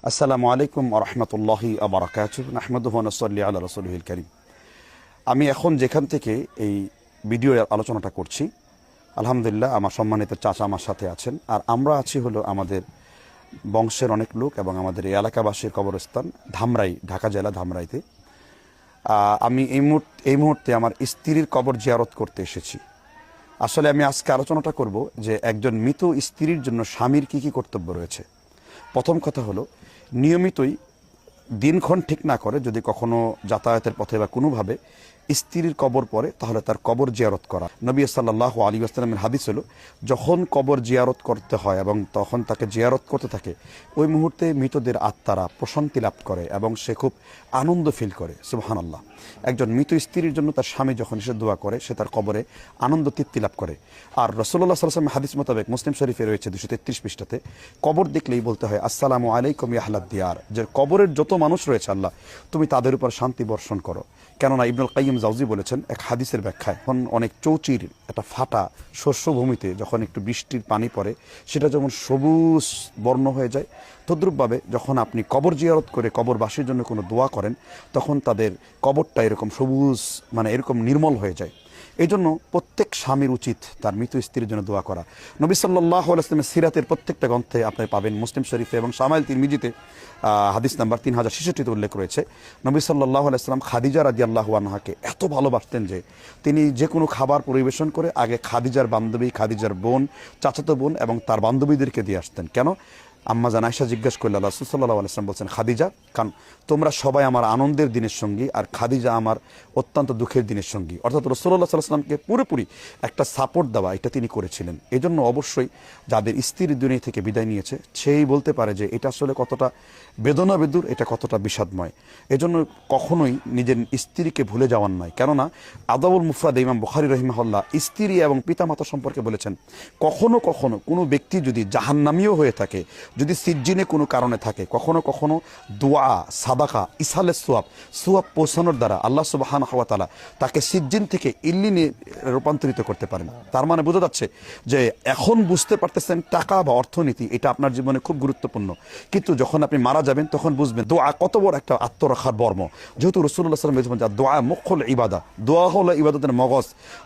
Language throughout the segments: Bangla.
আসসালামু আলাইকুম ওয়া রাহমাতুল্লাহি ওয়া বারাকাতুহু নাহমাদুহু ওয়া নুসাল্লি আলা রাসূলিহিল কারীম। আমি এখন যেখান থেকে এই ভিডিও আলোচনাটা করছি, আলহামদুলিল্লাহ আমার সম্মানিত চাচা আমার সাথে আছেন, আর আমরা আছি হলো আমাদের বংশের অনেক লোক এবং আমাদের এই এলাকাবাসীর কবরস্থান ধামরাই, ঢাকা জেলা ধামরাইতে। আমি এই মুহূর্তে আমার স্ত্রীর কবর জিয়ারত করতে এসেছি। আসলে আমি আজকে আলোচনাটা করব যে একজন মৃত স্ত্রীর জন্য স্বামীর কি কি কর্তব্য রয়েছে। প্রথম কথা হলো, নিয়মিতই দিনক্ষণ ঠিক না করে যদি কখনো যাতায়াতের পথে বা কোনোভাবে স্ত্রীর কবর পড়ে, তাহলে তার কবর জিয়ারত করা। নবী সাল্লাল্লাহু আলাইহি ওয়াসাল্লামের হাদিস হলো, যখন কবর জিয়ারত করতে হয় এবং তখন তাকে জিয়ারত করতে থাকে, ওই মুহূর্তে মৃতদের আত্মারা প্রশান্তি লাভ করে এবং সে খুব আনন্দ ফিল করে। সুবহানাল্লাহ। একজন মৃত স্ত্রীর জন্য তার স্বামী যখন সে দোয়া করে, সে তার কবরে আনন্দ তৃপ্তি লাভ করে। আর রাসূলুল্লাহ সাল্লাল্লাহু আলাইহি ওয়াসাল্লাম হাদিস মোতাবেক মুসলিম শরীফে রয়েছে 233 পৃষ্ঠাতে, কবর দেখলেই বলতে হয় আসসালামু আলাইকুম ইয়া আহলাদ দিয়ার, যে কবরের যত মানুষ রয়েছে আল্লাহ তুমি তাদের উপর শান্তি বর্ষণ করো। কেননা ইবনুল কাইয়িম জাওজি বলেছেন এক হাদিসের ব্যাখ্যায়, যখন অনেক চৌচির একটা ফাটা শস্যভূমিতে যখন একটু বৃষ্টির পানি পড়ে, সেটা যেমন সবুজ বর্ণ হয়ে যায়, তদ্রূপভাবে যখন আপনি কবর জিয়ারত করে কবরবাসীর জন্য কোনো দোয়া করেন, তখন তাদের কবরটা এরকম সবুজ, মানে এরকম নির্মল হয়ে যায়। এই জন্য প্রত্যেক স্বামীর উচিত তার মৃত স্ত্রীর জন্য দোয়া করা। নবী সাল্লাল্লাহু আলাইহি ওয়াসাল্লামের সিরাতের প্রত্যেকটা গ্রন্থে আপনি পাবেন, মুসলিম শরীফে এবং শামাইল তিরমিজিতে হাদিস নাম্বার 3066-তে উল্লেখ রয়েছে, নবী সাল্লাল্লাহু আলাইহি ওয়াসাল্লাম খাদিজা রাদিয়াল্লাহু আনহাকে এত ভালোবাসতেন যে তিনি যে কোনো খাবার পরিবেশন করে আগে খাদিজার বান্ধবী, খাদিজার বোন, চাচাতো বোন এবং তার বান্ধবীদেরকে দিয়ে আসতেন। কেন? আম্মা জান আয়েশা জিজ্ঞাসা করলেন, রাসূল সাল্লাল্লাহু আলাইহি ওয়াসাল্লাম বলছেন, খাদিজা, কারণ তোমরা সবাই আমার আনন্দের দিনের সঙ্গী আর খাদিজা আমার অত্যন্ত দুঃখের দিনের সঙ্গী। অর্থাৎ রাসূলুল্লাহ সাল্লাল্লাহু আলাইহি ওয়াসাল্লামকে পুরোপুরি একটা সাপোর্ট দেওয়া, এটা তিনি করেছিলেন। এই জন্য অবশ্যই যাদের স্ত্রী দুনিয়া থেকে বিদায় নিয়েছে, সেই বলতে পারে যে এটা আসলে কতটা বেদনা বেদুর, এটা কতটা বিষাদময়। এজন্য কখনোই নিজের স্ত্রীকে ভুলে যাওয়ার নয়। কেননা আদাবুল মুফরাদ ইমাম বুখারী রাহিমাহুল্লাহ স্ত্রী এবং পিতামাতা সম্পর্কে বলেছেন, কখনো কখনো কোনো ব্যক্তি যদি জাহান্নামীও হয়ে থাকে, যদি সিজ্জিনে কোনো কারণে থাকে, কখনো কখনো দোয়া, সাদাকা, ইসালের সোয়াব পৌঁছানোর দ্বারা আল্লাহ সুবহানাহু ওয়া তাআলা তাকে সিজ্জিন থেকে ইল্লিনে রূপান্তরিত করতে পারেন। তার মানে বোঝা যাচ্ছে যে এখন বুঝতে পারতেছেন টাকা বা অর্থনীতি এটা আপনার জীবনে খুব গুরুত্বপূর্ণ, কিন্তু যখন আপনি মারা যাবেন তখন বুঝবেন দোয়া কত বড় একটা আত্মরক্ষার বর্ম। যেহেতু রাসূলুল্লাহ সাল্লাল্লাহু আলাইহি ওয়াসাল্লাম বলেছেন, দোয়া মুখুল ইবাদা, দোয়া হলো ইবাদতের মগজ।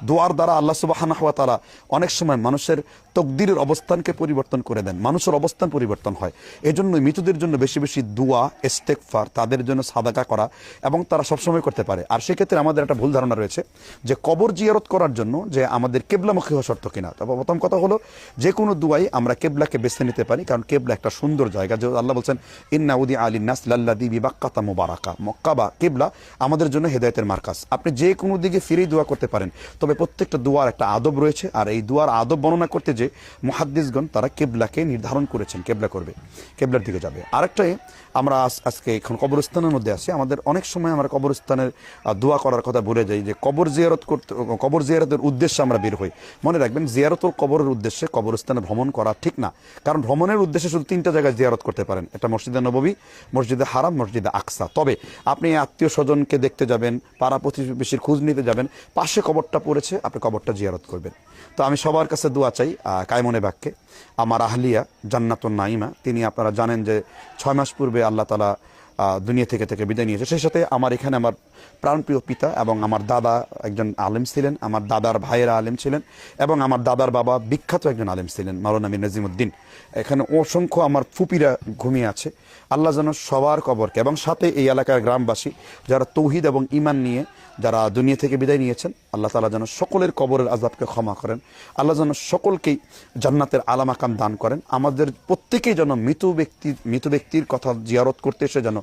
দোয়ার দ্বারা আল্লাহ সুবহানাহু ওয়া তাআলা অনেক সময় মানুষের তকদিরের অবস্থানকে পরিবর্তন করে দেন, মানুষের অবস্থান পরিবর্তন হয়। এজন্য মৃতদের জন্য বেশি বেশি দোয়া, ইস্তেগফার, তাদের জন্য সাদাকা করা এবং তারা সবসময় করতে পারে। আর সেক্ষেত্রে আমাদের একটা ভুল ধারণা রয়েছে যে কবর জিয়ারত করার জন্য যে আমাদের কেবলামুখী হওয়া শর্ত কিনা। তবে প্রথম কথা হলো, যে কোনো দুয়াই আমরা কেবলাকে বেছে নিতে পারি, কারণ কেবলা একটা সুন্দর জায়গা। যে আল্লাহ বলছেন, ইন্না উদি আলিন নাস লাল্লাযী বিবাক্কাতা মুবারাকা, মক্কা বা কেবলা আমাদের জন্য হেদায়েতের মার্কাজ। আপনি যে কোনো দিকে ফিরেই দোয়া করতে পারেন, তবে প্রত্যেকটা দোয়ার একটা আদব রয়েছে। আর এই দোয়ার আদব বর্ণনা করতে যে মুহাদ্দিসগণ তারা কেবলাকে নির্ধারণ করেছেন, কেবলা করবে, কেবলার দিকে যাবে। আরেকটাই, আমরা আজকে এখন কবরস্থানের মধ্যে আছি, আমাদের অনেক সময় আমরা কবরস্থানের দোয়া করার কথা ভুলে যাই। যে কবর জিয়ারতের উদ্দেশ্যে আমরা বের হই, মনে রাখবেন জিয়ারতুল কবরের উদ্দেশ্যে কবরস্থানে ভ্রমণ করা ঠিক না। কারণ ভ্রমণের উদ্দেশ্যে শুধু 3টা জায়গায় জিয়ারত করতে পারেন, এটা মসজিদে নববী, মসজিদে হারাম, মসজিদে আকসা। তবে আপনি আত্মীয় স্বজনকে দেখতে যাবেন, পাড়া প্রতিবেশীর খোঁজ নিতে যাবেন, পাশে কবরটা পড়েছে, আপনি কবরটা জিয়ারত করবেন। তো আমি সবার কাছে দোয়া চাই কায়মনে বাক্যে, আমার আহলিয়া জান্নাতুন নাইমা, তিনি আপনারা জানেন যে 6 মাস পূর্বে আল্লাহ তাআলা দুনিয়া থেকে বিদায় নিয়েছে। সেই সাথে আমার এখানে আমার প্রাণপ্রিয় পিতা এবং আমার দাদা একজন আলেম ছিলেন, আমার দাদার ভাইয়েরা আলেম ছিলেন, এবং আমার দাদার বাবা বিখ্যাত একজন আলেম ছিলেন, মাওলানা মীর নাজিমউদ্দিন। এখানে অসংখ্য আমার ফুপিরা ঘুমিয়ে আছে। আল্লাহ যেন সবার কবরকে, এবং সাথে এই এলাকার গ্রামবাসী যারা তৌহিদ এবং ঈমান নিয়ে যারা দুনিয়া থেকে বিদায় নিয়েছেন, আল্লাহ তাআলা যেন সকলের কবরের আযাবকে ক্ষমা করেন। আল্লাহ যেন সকলকেই জান্নাতের আলা মাকাম দান করেন। আমাদের প্রত্যেকেই যেন মৃত ব্যক্তির কথা জিয়ারত করতে এসে যেন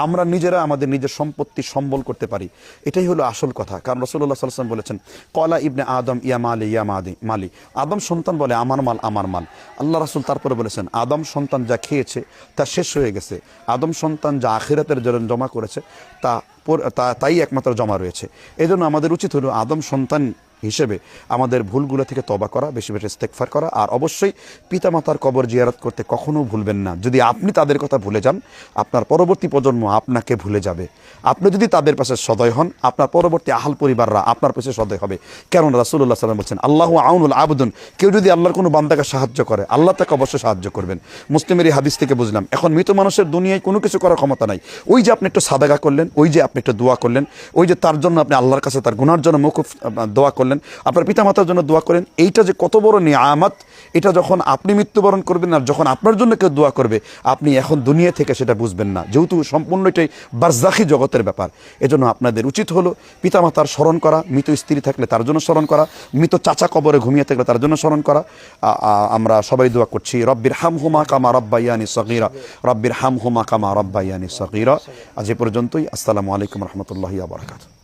আমরা নিজেরা আমাদের নিজের সম্পত্তি সম্বল করতে পারি। এটাই হলো আসল কথা। কারণ রাসূলুল্লাহ সাল্লাল্লাহু আলাইহি ওয়াসাল্লাম বলেছেন, ক্বালা ইবনে আদম ইয়া মালি ইয়া মালি, আদম সন্তান বলে আমার মাল আমার মাল। আল্লাহ রাসূল তারপরে বলেছেন, আদম সন্তান যা খেয়েছে তা শেষ হয়ে গেছে, আদম সন্তান যা আখিরাতের জন্য জমা করেছে তাই একমাত্র জমা রয়েছে। এই জন্য আমাদের উচিত হলো আদম সন্তান হিসেবে আমাদের ভুলগুলো থেকে তওবা করা, বেশি বেশি ইস্তেগফার করা, আর অবশ্যই পিতামাতার কবর জিয়ারত করতে কখনো ভুলবেন না। যদি আপনি তাদের কথা ভুলে যান, আপনার পরবর্তী প্রজন্ম আপনাকে ভুলে যাবে। আপনি যদি তাদের পাশে সদয় হন, আপনার পরবর্তী আহাল পরিবাররা আপনার পাশে সদয় হবে। কারণ রাসূলুল্লাহ সাল্লাল্লাহু আলাইহি ওয়াসাল্লাম বলছেন, আল্লাহু আউনুল আবদুন, কেউ যদি আল্লাহর কোনো বান্দাকে সাহায্য করে, আল্লাহ তাকে অবশ্যই সাহায্য করবেন। মুসলিমের এই হাদিস থেকে বুঝলাম এখন মৃত মানুষের দুনিয়ায় কোনো কিছু করার ক্ষমতা নাই। ওই যে আপনি একটু সাদাকা করলেন, ওই যে আপনি একটু দোয়া করলেন, ওই যে তার জন্য আপনি আল্লাহর কাছে তার গুনার জন্য মওকুফ দোয়া করলেন, আপনার পিতামাতার জন্য দোয়া করেন, এইটা যে কত বড় নিয়ামত, এটা যখন আপনি মৃত্যুবরণ করবেন আর যখন আপনার জন্য কেউ দোয়া করবে, আপনি এখন দুনিয়া থেকে সেটা বুঝবেন না, যেহেতু সম্পূর্ণ এটাই বারজাখী জগতের ব্যাপার। এজন্য আপনাদের উচিত হলো পিতামাতার স্মরণ করা, মৃত স্ত্রী থাকলে তার জন্য স্মরণ করা, মৃত চাচা কবরে ঘুমিয়ে থাকলে তার জন্য স্মরণ করা। আমরা সবাই দোয়া করছি, রব্বির হামহুমা কামা রাব্বায়ানি সগীরা, রব্বির হামহুমা কামা রাব্বায়ানি সগীরা। আজ এ পর্যন্তই। আসসালামু আলাইকুম রহমতুল্লাহি ওয়া বারাকাতুহু।